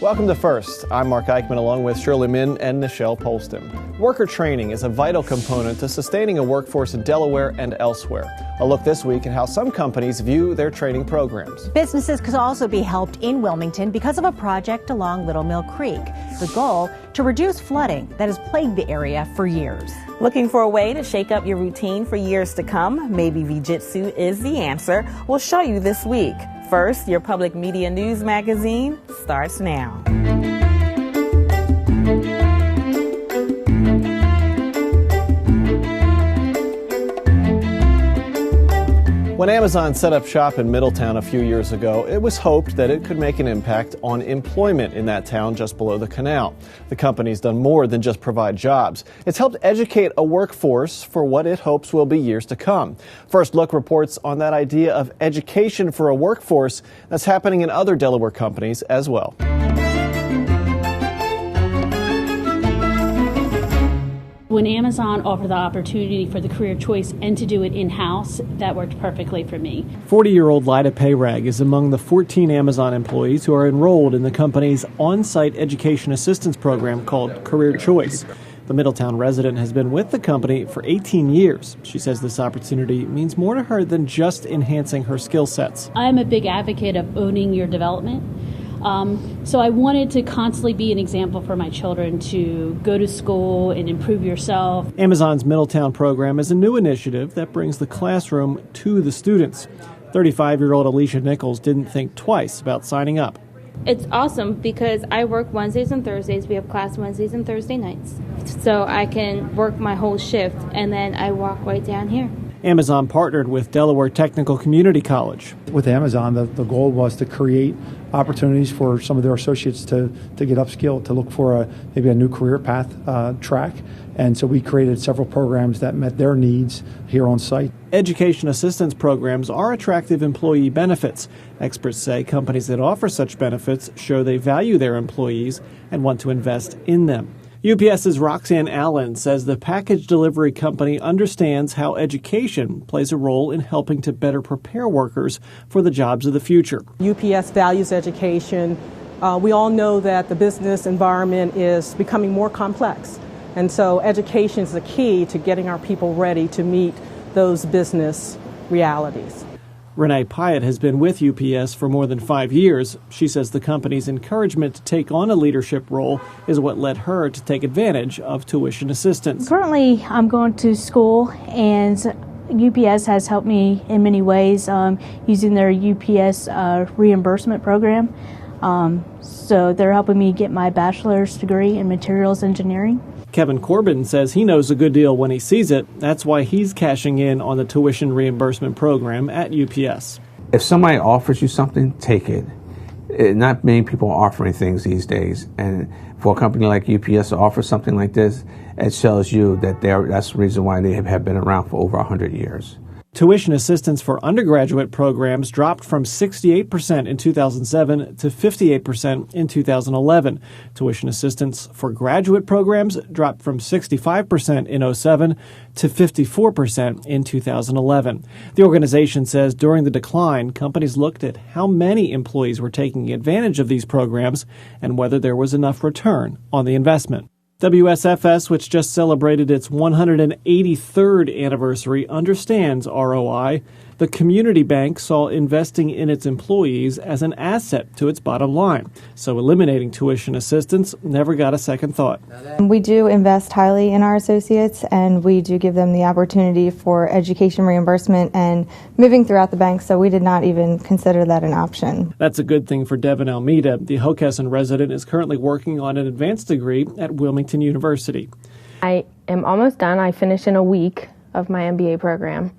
Welcome to First. I'm Mark Eichman along with Shirley Min and Nichelle Polston. Worker training is a vital component to sustaining a workforce in Delaware and elsewhere. A look this week at how some companies view their training programs. Businesses could also be helped in Wilmington because of a project along Little Mill Creek. The goal, to reduce flooding that has plagued the area for years. Looking for a way to shake up your routine for years to come? Maybe Jiu-Jitsu is the answer. We'll show you this week. First, your public media news magazine starts now. When Amazon set up shop in Middletown a few years ago, it was hoped that it could make an impact on employment in that town just below the canal. The company's done more than just provide jobs. It's helped educate a workforce for what it hopes will be years to come. First Look reports on that idea of education for a workforce that's happening in other Delaware companies as well. When Amazon offered the opportunity for the career choice and to do it in-house, that worked perfectly for me. 40-year-old Lyda Payrag is among the 14 Amazon employees who are enrolled in the company's on-site education assistance program called Career Choice. The Middletown resident has been with the company for 18 years. She says this opportunity means more to her than just enhancing her skill sets. I'm a big advocate of owning your development. So I wanted to constantly be an example for my children to go to school and improve yourself. Amazon's Middletown program is a new initiative that brings the classroom to the students. 35-year-old Alicia Nichols didn't think twice about signing up. It's awesome because I work Wednesdays and Thursdays. We have class Wednesdays and Thursday nights. So I can work my whole shift and then I walk right down here. Amazon partnered with Delaware Technical Community College. With Amazon, the goal was to create opportunities for some of their associates to get upskilled, to look for maybe a new career path track. And so we created several programs that met their needs here on site. Education assistance programs are attractive employee benefits. Experts say companies that offer such benefits show they value their employees and want to invest in them. UPS's Roxanne Allen says the package delivery company understands how education plays a role in helping to better prepare workers for the jobs of the future. UPS values education. We all know that the business environment is becoming more complex, and so education is the key to getting our people ready to meet those business realities. Renee Pyatt has been with UPS for more than 5 years. She says the company's encouragement to take on a leadership role is what led her to take advantage of tuition assistance. Currently, I'm going to school, and UPS has helped me in many ways using their UPS reimbursement program. So they're helping me get my bachelor's degree in materials engineering. Kevin Corbin says he knows a good deal when he sees it. That's why he's cashing in on the tuition reimbursement program at UPS. If somebody offers you something, take it. Not many people are offering things these days. And for a company like UPS to offer something like this, it shows you that that's the reason why they have been around for over 100 years. Tuition assistance for undergraduate programs dropped from 68% in 2007 to 58% in 2011. Tuition assistance for graduate programs dropped from 65% in 2007 to 54% in 2011. The organization says during the decline, companies looked at how many employees were taking advantage of these programs and whether there was enough return on the investment. WSFS, which just celebrated its 183rd anniversary, understands ROI. The community bank saw investing in its employees as an asset to its bottom line, so eliminating tuition assistance never got a second thought. We do invest highly in our associates, and we do give them the opportunity for education reimbursement and moving throughout the bank, so we did not even consider that an option. That's a good thing for Devin Almeida. The Hockessin resident is currently working on an advanced degree at Wilmington University. I am almost done. I finished in a week of my MBA program.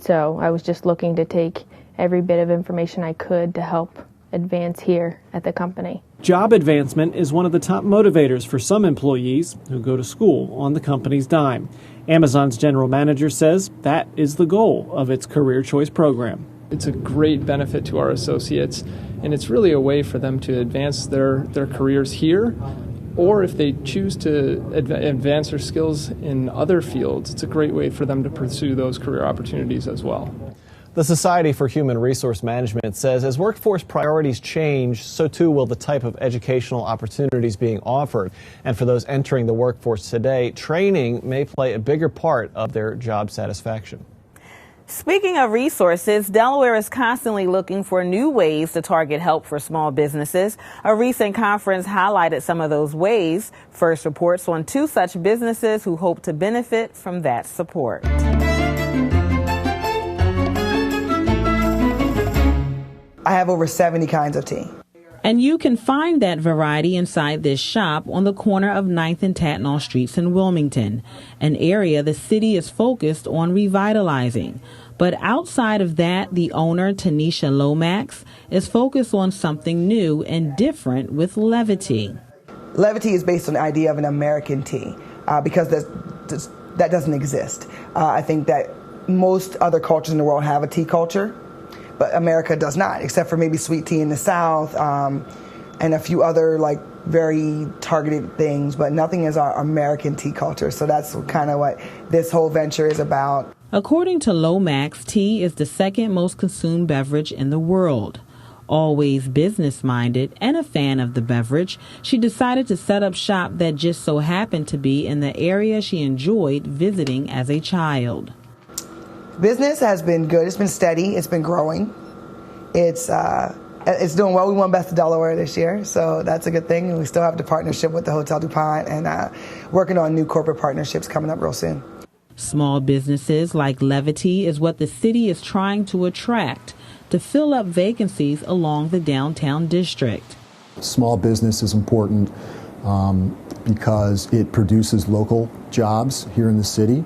So I was just looking to take every bit of information I could to help advance here at the company. Job advancement is one of the top motivators for some employees who go to school on the company's dime. Amazon's general manager says that is the goal of its Career Choice program. It's a great benefit to our associates, and it's really a way for them to advance their careers here, or if they choose to advance their skills in other fields, it's a great way for them to pursue those career opportunities as well. The Society for Human Resource Management says as workforce priorities change, so too will the type of educational opportunities being offered. And for those entering the workforce today, training may play a bigger part of their job satisfaction. Speaking of resources, Delaware is constantly looking for new ways to target help for small businesses. A recent conference highlighted some of those ways. First reports on 2 such businesses who hope to benefit from that support. I have over 70 kinds of tea. And you can find that variety inside this shop on the corner of 9th and Tatnall Streets in Wilmington, an area the city is focused on revitalizing. But outside of that, the owner, Tanisha Lomax, is focused on something new and different with Levity. Levity is based on the idea of an American tea because that doesn't exist. I think that most other cultures in the world have a tea culture, but America does not, except for maybe sweet tea in the South and a few other very targeted things, but nothing is our American tea culture. So that's kind of what this whole venture is about. According to Lomax, tea is the second most consumed beverage in the world. Always business-minded and a fan of the beverage, she decided to set up shop that just so happened to be in the area she enjoyed visiting as a child. Business has been good. It's been steady. It's been growing. It's doing well. We won Best of Delaware this year, so that's a good thing. And we still have the partnership with the Hotel DuPont and working on new corporate partnerships coming up real soon. Small businesses like Levity is what the city is trying to attract to fill up vacancies along the downtown district. Small business is important because it produces local jobs here in the city.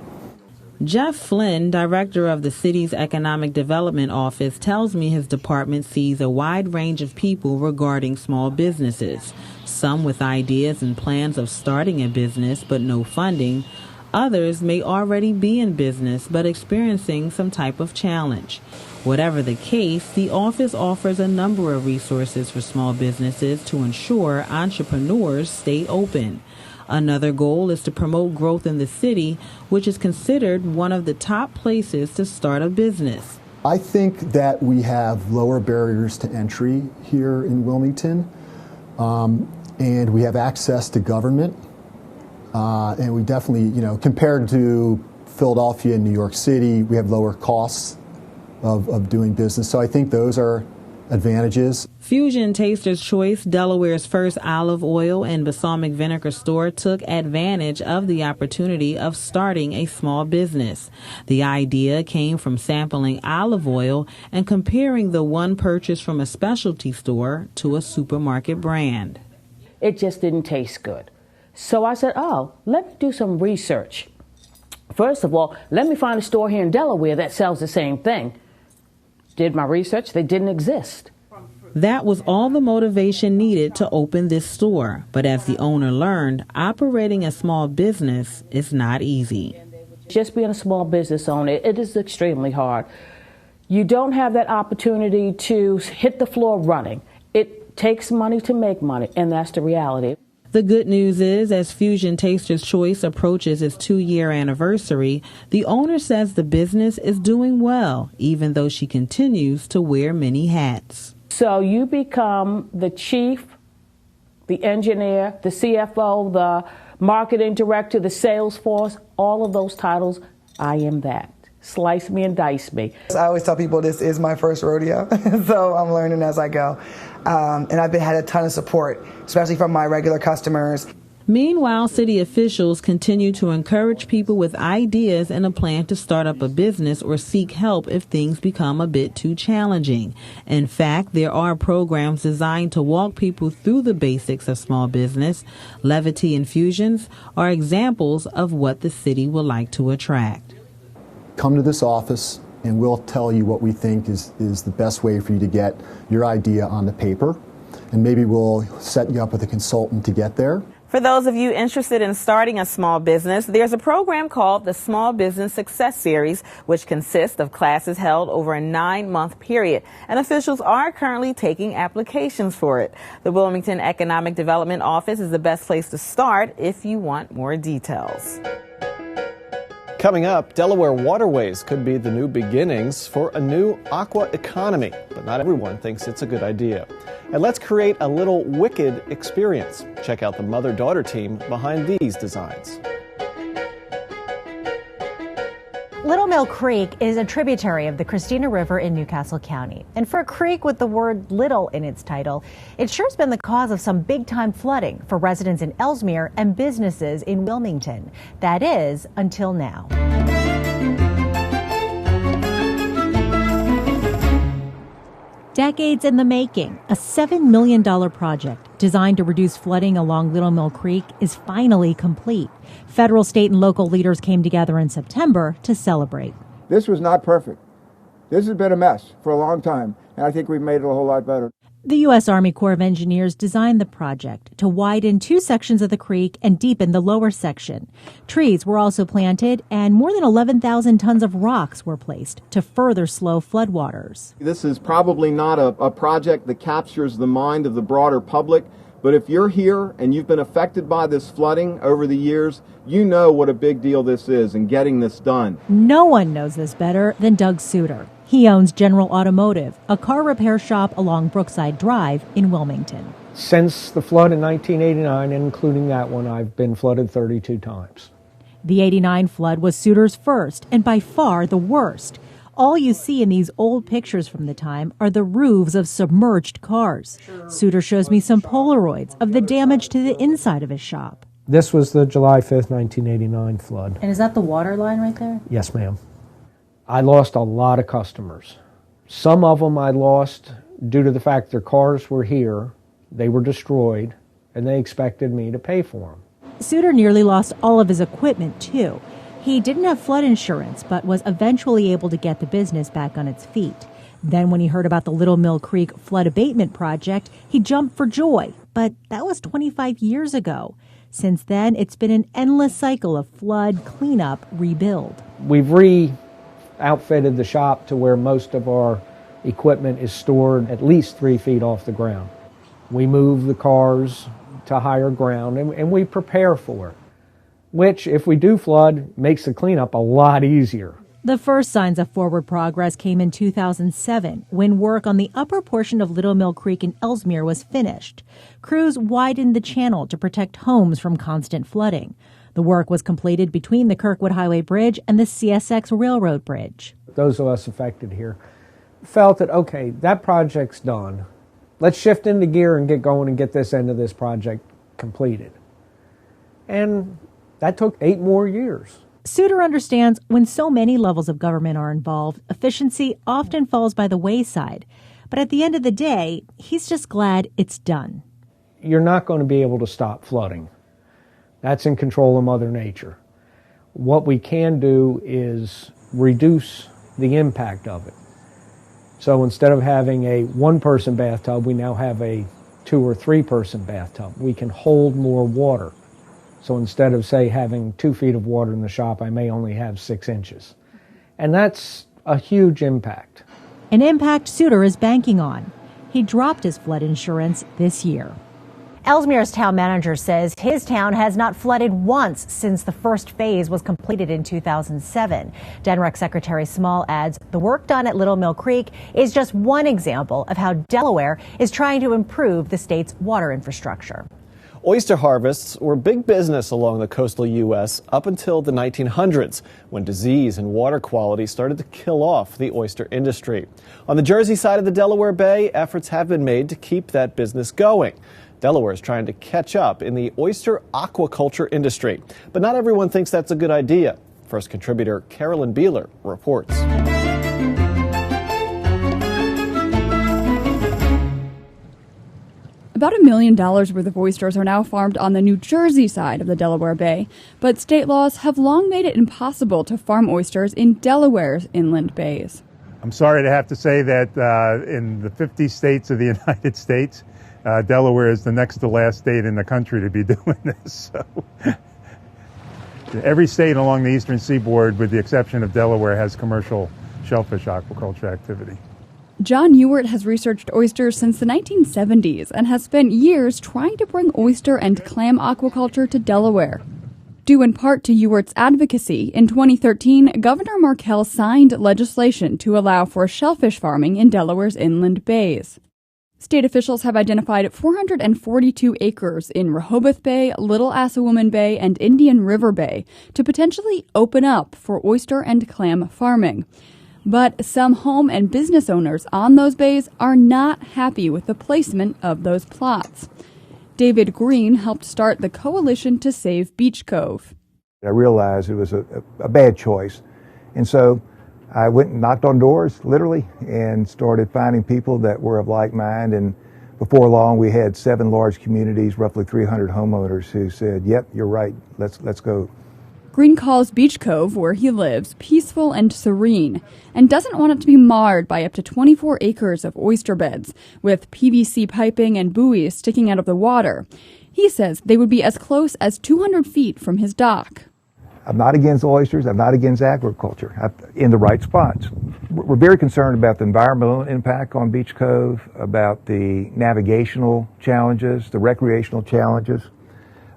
Jeff Flynn, director of the city's Economic Development Office, tells me his department sees a wide range of people regarding small businesses, some with ideas and plans of starting a business but no funding. Others may already be in business but experiencing some type of challenge. Whatever the case, the office offers a number of resources for small businesses to ensure entrepreneurs stay open. Another goal is to promote growth in the city, which is considered one of the top places to start a business. I think that we have lower barriers to entry here in Wilmington, and we have access to government, and we definitely, compared to Philadelphia and New York City, we have lower costs of doing business. So I think those are advantages. Fusion Taster's Choice, Delaware's first olive oil and balsamic vinegar store, took advantage of the opportunity of starting a small business. The idea came from sampling olive oil and comparing the one purchased from a specialty store to a supermarket brand. It just didn't taste good. So I said, let me do some research. First of all, let me find a store here in Delaware that sells the same thing. Did my research, they didn't exist. That was all the motivation needed to open this store. But as the owner learned, operating a small business is not easy. Just being a small business owner, it is extremely hard. You don't have that opportunity to hit the floor running. It takes money to make money, and that's the reality. The good news is, as Fusion Taster's Choice approaches its 2-year anniversary, the owner says the business is doing well, even though she continues to wear many hats. So you become the chief, the engineer, the CFO, the marketing director, the sales force, all of those titles, I am that. Slice me and dice me. I always tell people this is my first rodeo, so I'm learning as I go. And I've had a ton of support, especially from my regular customers. Meanwhile, city officials continue to encourage people with ideas and a plan to start up a business or seek help if things become a bit too challenging. In fact, there are programs designed to walk people through the basics of small business. Levity and Fusions are examples of what the city would like to attract. Come to this office and we'll tell you what we think is the best way for you to get your idea on the paper. And maybe we'll set you up with a consultant to get there. For those of you interested in starting a small business, there's a program called the Small Business Success Series, which consists of classes held over a 9-month period, and officials are currently taking applications for it. The Wilmington Economic Development Office is the best place to start if you want more details. Coming up, Delaware waterways could be the new beginnings for a new aqua economy, but not everyone thinks it's a good idea. And let's create a little wicked experience. Check out the mother-daughter team behind these designs. Little Mill Creek is a tributary of the Christina River in Newcastle County. And for a creek with the word little in its title, it sure's been the cause of some big-time flooding for residents in Ellesmere and businesses in Wilmington. That is, until now. Decades in the making, a $7 million project designed to reduce flooding along Little Mill Creek is finally complete. Federal, state, and local leaders came together in September to celebrate. This was not perfect. This has been a mess for a long time, and I think we've made it a whole lot better. The U.S. Army Corps of Engineers designed the project to widen two sections of the creek and deepen the lower section. Trees were also planted, and more than 11,000 tons of rocks were placed to further slow floodwaters. This is probably not a project that captures the mind of the broader public, but if you're here and you've been affected by this flooding over the years, you know what a big deal this is in getting this done. No one knows this better than Doug Suter. He owns General Automotive, a car repair shop along Brookside Drive in Wilmington. Since the flood in 1989, including that one, I've been flooded 32 times. The '89 flood was Suter's first and by far the worst. All you see in these old pictures from the time are the roofs of submerged cars. Suter shows me some Polaroids of the damage to the inside of his shop. This was the July 5th, 1989 flood. And is that the water line right there? Yes, ma'am. I lost a lot of customers. Some of them I lost due to the fact their cars were here, they were destroyed, and they expected me to pay for them. Suter nearly lost all of his equipment, too. He didn't have flood insurance, but was eventually able to get the business back on its feet. Then when he heard about the Little Mill Creek flood abatement project, he jumped for joy. But that was 25 years ago. Since then, it's been an endless cycle of flood, cleanup, rebuild. We've outfitted the shop to where most of our equipment is stored at least 3 feet off the ground. We move the cars to higher ground and we prepare for it, which, if we do flood, makes the cleanup a lot easier. The first signs of forward progress came in 2007 when work on the upper portion of Little Mill Creek in Ellesmere was finished. Crews widened the channel to protect homes from constant flooding. The work was completed between the Kirkwood Highway Bridge and the CSX Railroad Bridge. Those of us affected here felt that, okay, that project's done. Let's shift into gear and get going and get this end of this project completed. And that took 8 more years. Suter understands when so many levels of government are involved, efficiency often falls by the wayside. But at the end of the day, he's just glad it's done. You're not going to be able to stop flooding. That's in control of Mother Nature. What we can do is reduce the impact of it. So instead of having a 1-person bathtub, we now have a 2- or 3-person bathtub. We can hold more water. So instead of, say, having 2 feet of water in the shop, I may only have 6 inches. And that's a huge impact. An impact Suter is banking on. He dropped his flood insurance this year. Ellesmere's town manager says his town has not flooded once since the first phase was completed in 2007. DNREC Secretary Small adds the work done at Little Mill Creek is just one example of how Delaware is trying to improve the state's water infrastructure. Oyster harvests were big business along the coastal U.S. up until the 1900s, when disease and water quality started to kill off the oyster industry. On the Jersey side of the Delaware Bay, efforts have been made to keep that business going. Delaware is trying to catch up in the oyster aquaculture industry, but not everyone thinks that's a good idea. First contributor Carolyn Beeler reports. About $1 million worth of oysters are now farmed on the New Jersey side of the Delaware Bay, but state laws have long made it impossible to farm oysters in Delaware's inland bays. I'm sorry to have to say that in the 50 states of the United States, Delaware is the next to last state in the country to be doing this. So every state along the eastern seaboard, with the exception of Delaware, has commercial shellfish aquaculture activity. John Ewart has researched oysters since the 1970s and has spent years trying to bring oyster and clam aquaculture to Delaware. Due in part to Ewart's advocacy, in 2013, Governor Markell signed legislation to allow for shellfish farming in Delaware's inland bays. State officials have identified 442 acres in Rehoboth Bay, Little Assawoman Bay, and Indian River Bay to potentially open up for oyster and clam farming. But some home and business owners on those bays are not happy with the placement of those plots. David Green helped start the Coalition to Save Beach Cove. I realized it was a bad choice. And so I went and knocked on doors, literally, and started finding people that were of like mind. And before long, we had 7 large communities, roughly 300 homeowners who said, yep, you're right, let's go. Green calls Beach Cove, where he lives, peaceful and serene, and doesn't want it to be marred by up to 24 acres of oyster beds, with PVC piping and buoys sticking out of the water. He says they would be as close as 200 feet from his dock. I'm not against oysters. I'm not against agriculture in the right spots. We're very concerned about the environmental impact on Beach Cove, about the navigational challenges, the recreational challenges.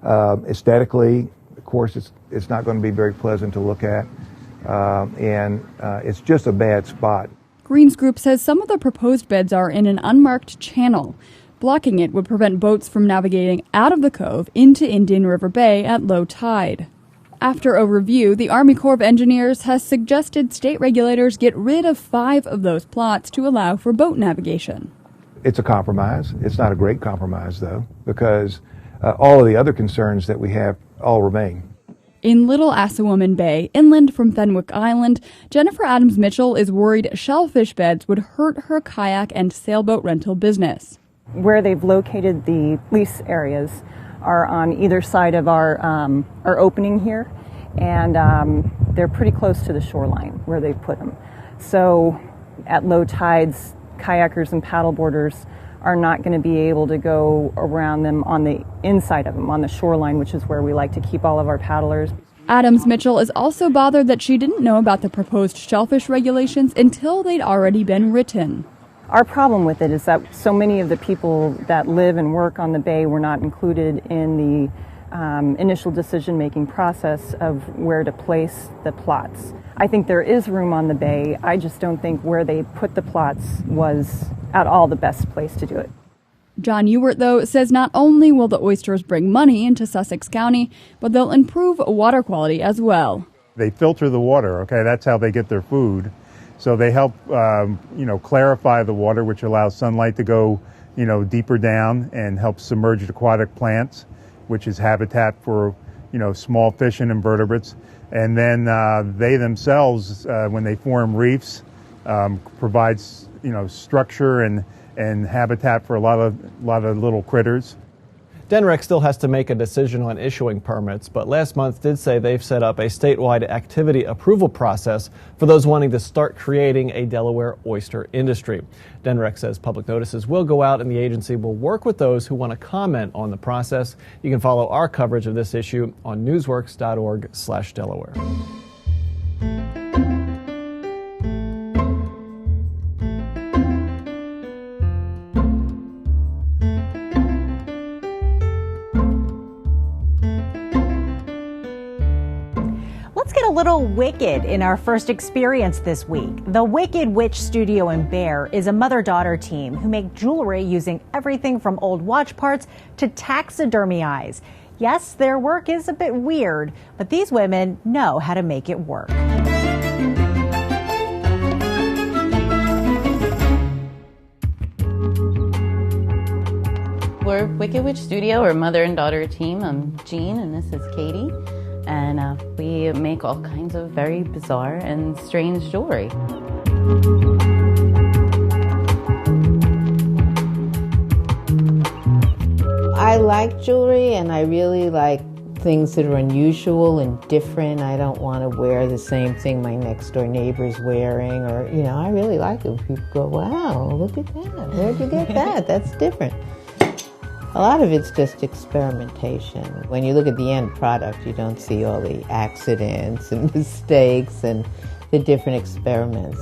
Aesthetically, of course, it's not going to be very pleasant to look at, and it's just a bad spot. Green's group says some of the proposed beds are in an unmarked channel. Blocking it would prevent boats from navigating out of the cove into Indian River Bay at low tide. After a review, the Army Corps of Engineers has suggested state regulators get rid of 5 of those plots to allow for boat navigation. It's a compromise. It's not a great compromise, though, because all of the other concerns that we have all remain. In Little Assawoman Bay, inland from Fenwick Island, Jennifer Adams Mitchell is worried shellfish beds would hurt her kayak and sailboat rental business. Where they've located the lease areas are on either side of our opening here, and they're pretty close to the shoreline where they've put them. So at low tides, kayakers and paddleboarders are not going to be able to go around them on the inside of them, on the shoreline, which is where we like to keep all of our paddlers. Adams Mitchell is also bothered that she didn't know about the proposed shellfish regulations until they'd already been written. Our problem with it is that so many of the people that live and work on the bay were not included in the initial decision-making process of where to place the plots. I think there is room on the bay. I just don't think where they put the plots was at all the best place to do it. John Ewert, though, says not only will the oysters bring money into Sussex County, but they'll improve water quality as well. They filter the water, okay? That's how they get their food. So they help, clarify the water, which allows sunlight to go, deeper down and helps submerged aquatic plants, which is habitat for, small fish and invertebrates. And then they themselves, when they form reefs, provides, structure and habitat for a lot of little critters. DNREC still has to make a decision on issuing permits, but last month did say they've set up a statewide activity approval process for those wanting to start creating a Delaware oyster industry. DNREC says public notices will go out and the agency will work with those who want to comment on the process. You can follow our coverage of this issue on newsworks.org/Delaware. Let's get a little wicked in our first experience this week. The Wicked Witch Studio in Bear is a mother-daughter team who make jewelry using everything from old watch parts to taxidermy eyes. Yes, their work is a bit weird, but these women know how to make it work. We're Wicked Witch Studio, or mother and daughter team. I'm Jean and this is Katie. And we make all kinds of very bizarre and strange jewelry. I like jewelry, and I really like things that are unusual and different. I don't want to wear the same thing my next door neighbor's wearing, or, I really like it when people go, wow, look at that. Where'd you get that? That's different. A lot of it's just experimentation. When you look at the end product, you don't see all the accidents and mistakes and the different experiments.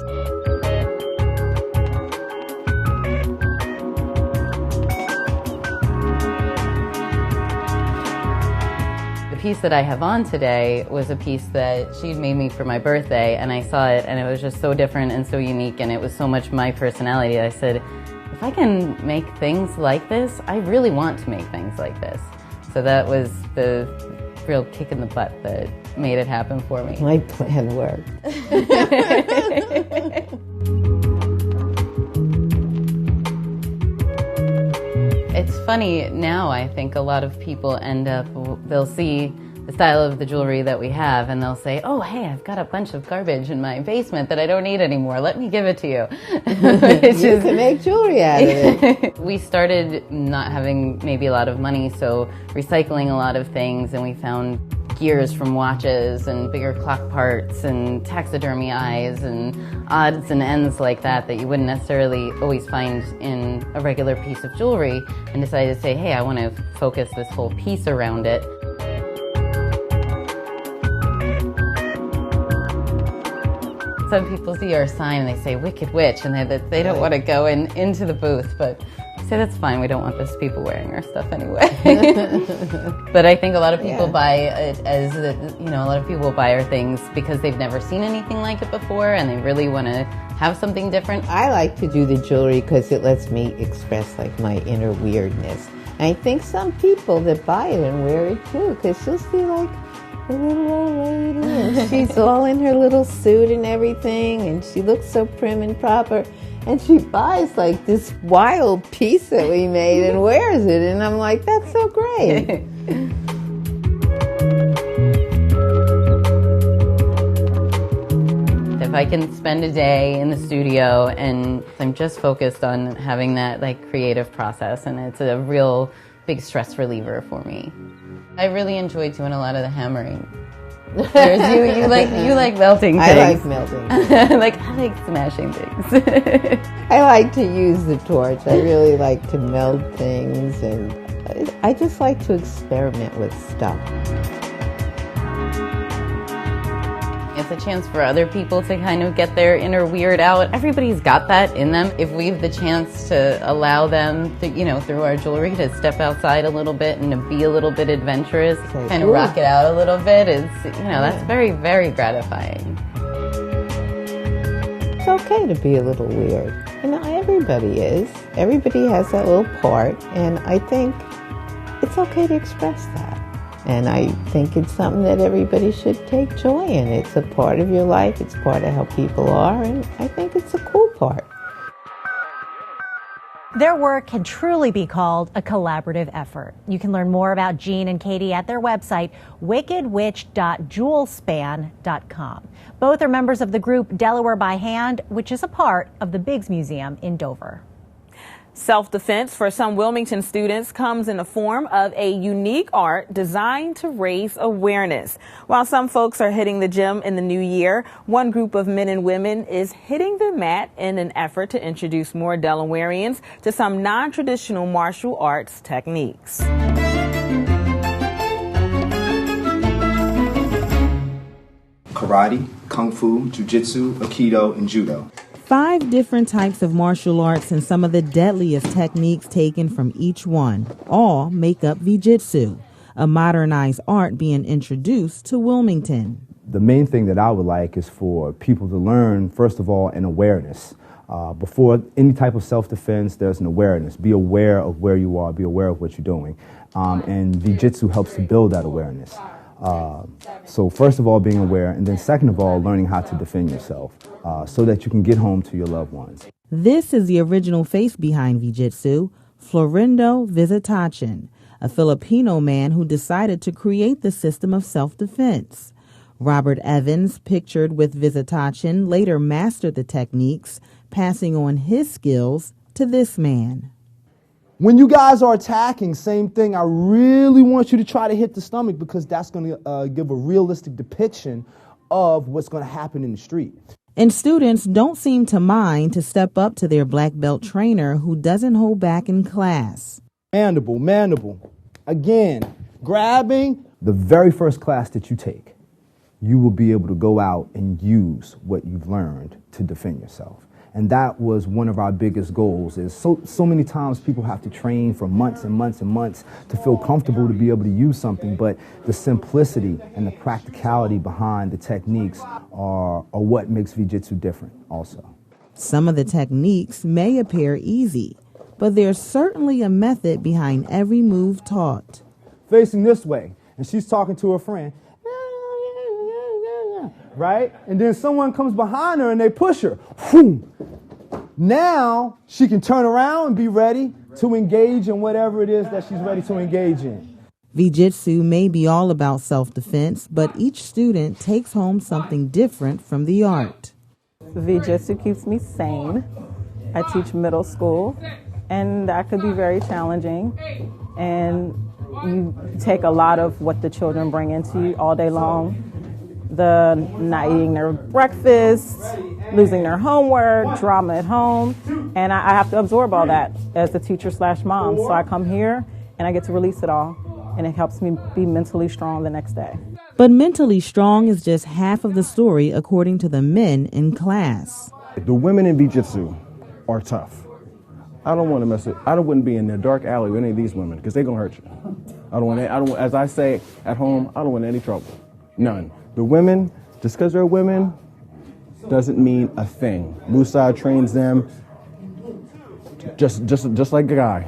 The piece that I have on today was a piece that she'd made me for my birthday, and I saw it and it was just so different and so unique, and it was so much my personality. I said, if I can make things like this, I really want to make things like this. So that was the real kick in the butt that made it happen for me. My plan worked. It's funny now, I think a lot of people end up, they'll see the style of the jewelry that we have and they'll say, oh, hey, I've got a bunch of garbage in my basement that I don't need anymore. Let me give it to you. You can make jewelry out of it. We started not having maybe a lot of money, so recycling a lot of things, and we found gears from watches and bigger clock parts and taxidermy eyes and odds and ends like that you wouldn't necessarily always find in a regular piece of jewelry, and decided to say, hey, I want to focus this whole piece around it. Some people see our sign and they say Wicked Witch, and they don't want to go into the booth, but I say that's fine, we don't want those people wearing our stuff anyway. But I think a lot of people buy it as, a lot of people buy our things because they've never seen anything like it before and they really want to have something different. I like to do the jewelry because it lets me express like my inner weirdness. And I think some people that buy it and wear it too, because she'll see like the little old lady and she's all in her little suit and everything, and she looks so prim and proper, and she buys like this wild piece that we made and wears it, and I'm like, that's so great. If I can spend a day in the studio and I'm just focused on having that like creative process, and it's a real big stress reliever for me. I really enjoy doing a lot of the hammering. Whereas you like melting things. I like melting things. I like smashing things. I like to use the torch. I really like to melt things, and I just like to experiment with stuff. It's a chance for other people to kind of get their inner weird out. Everybody's got that in them. If we have the chance to allow them to, through our jewelry, to step outside a little bit and to be a little bit adventurous, kind of rock it out a little bit, that's very, very gratifying. It's okay to be a little weird. Everybody is. Everybody has that little part, and I think it's okay to express that. And I think it's something that everybody should take joy in. It's a part of your life. It's part of how people are, and I think it's a cool part. Their work can truly be called a collaborative effort. You can learn more about Jean and Katie at their website, wickedwitch.jewelspan.com. Both are members of the group Delaware by Hand, which is a part of the Biggs Museum in Dover. Self-defense for some Wilmington students comes in the form of a unique art designed to raise awareness. While some folks are hitting the gym in the new year, one group of men and women is hitting the mat in an effort to introduce more Delawareans to some non-traditional martial arts techniques. Karate, Kung Fu, Jiu-Jitsu, Aikido, and Judo. 5 different types of martial arts and some of the deadliest techniques taken from each one all make up Jiu-Jitsu, a modernized art being introduced to Wilmington. The main thing that I would like is for people to learn, first of all, an awareness. Before any type of self-defense, there's an awareness. Be aware of where you are, be aware of what you're doing. And Jiu-Jitsu helps to build that awareness. So first of all, being aware, and then second of all, learning how to defend yourself so that you can get home to your loved ones. This is the original face behind Jiu-Jitsu, Florindo Visitachin, a Filipino man who decided to create the system of self-defense. Robert Evans, pictured with Visitachin, later mastered the techniques, passing on his skills to this man. When you guys are attacking, same thing, I really want you to try to hit the stomach because that's going to give a realistic depiction of what's going to happen in the street. And students don't seem to mind to step up to their black belt trainer who doesn't hold back in class. Mandible. Again, grabbing. The very first class that you take, you will be able to go out and use what you've learned to defend yourself. And that was one of our biggest goals. Is so many times people have to train for months and months and months to feel comfortable to be able to use something, but the simplicity and the practicality behind the techniques are what makes Jiu-Jitsu different also. Some of the techniques may appear easy, but there's certainly a method behind every move taught. Facing this way, and she's talking to her friend, right? And then someone comes behind her and they push her. Now she can turn around and be ready to engage in whatever it is that she's ready to engage in. Jiu-Jitsu may be all about self-defense, but each student takes home something different from the art. Jiu-Jitsu keeps me sane. I teach middle school, and that could be very challenging. And you take a lot of what the children bring into you all day long. The not eating their breakfast, losing their homework, drama at home. And I have to absorb all that as the teacher/mom. So I come here and I get to release it all. And it helps me be mentally strong the next day. But mentally strong is just half of the story, according to the men in class. The women in Jiu-Jitsu are tough. I don't want to mess it. I wouldn't be in the dark alley with any of these women because they're gonna hurt you. I don't, as I say at home, I don't want any trouble. None. The women, just because they're women, doesn't mean a thing. Musa trains them just like a guy.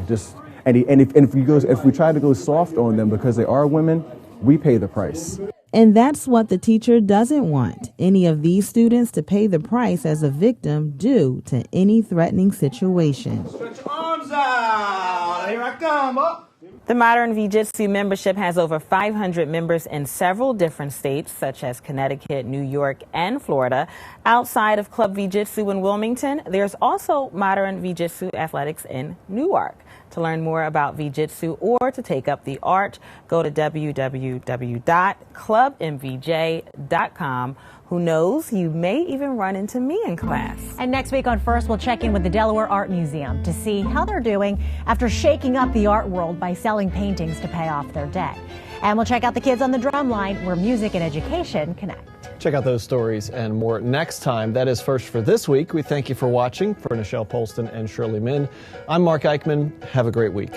If we try to go soft on them because they are women, we pay the price. And that's what the teacher doesn't want, any of these students to pay the price as a victim due to any threatening situation. Stretch your arms out. Here I come. Up. The Modern Jiu-Jitsu membership has over 500 members in several different states, such as Connecticut, New York, and Florida. Outside of Club Jiu-Jitsu in Wilmington, there's also Modern Jiu-Jitsu Athletics in Newark. To learn more about Jiu-Jitsu or to take up the art, go to www.clubmvj.com. Who knows, you may even run into me in class. And next week on First, we'll check in with the Delaware Art Museum to see how they're doing after shaking up the art world by selling paintings to pay off their debt. And we'll check out the kids on the drum line, where music and education connect. Check out those stories and more next time. That is First for this week. We thank you for watching. For Nichelle Polston and Shirley Min, I'm Mark Eichman. Have a great week.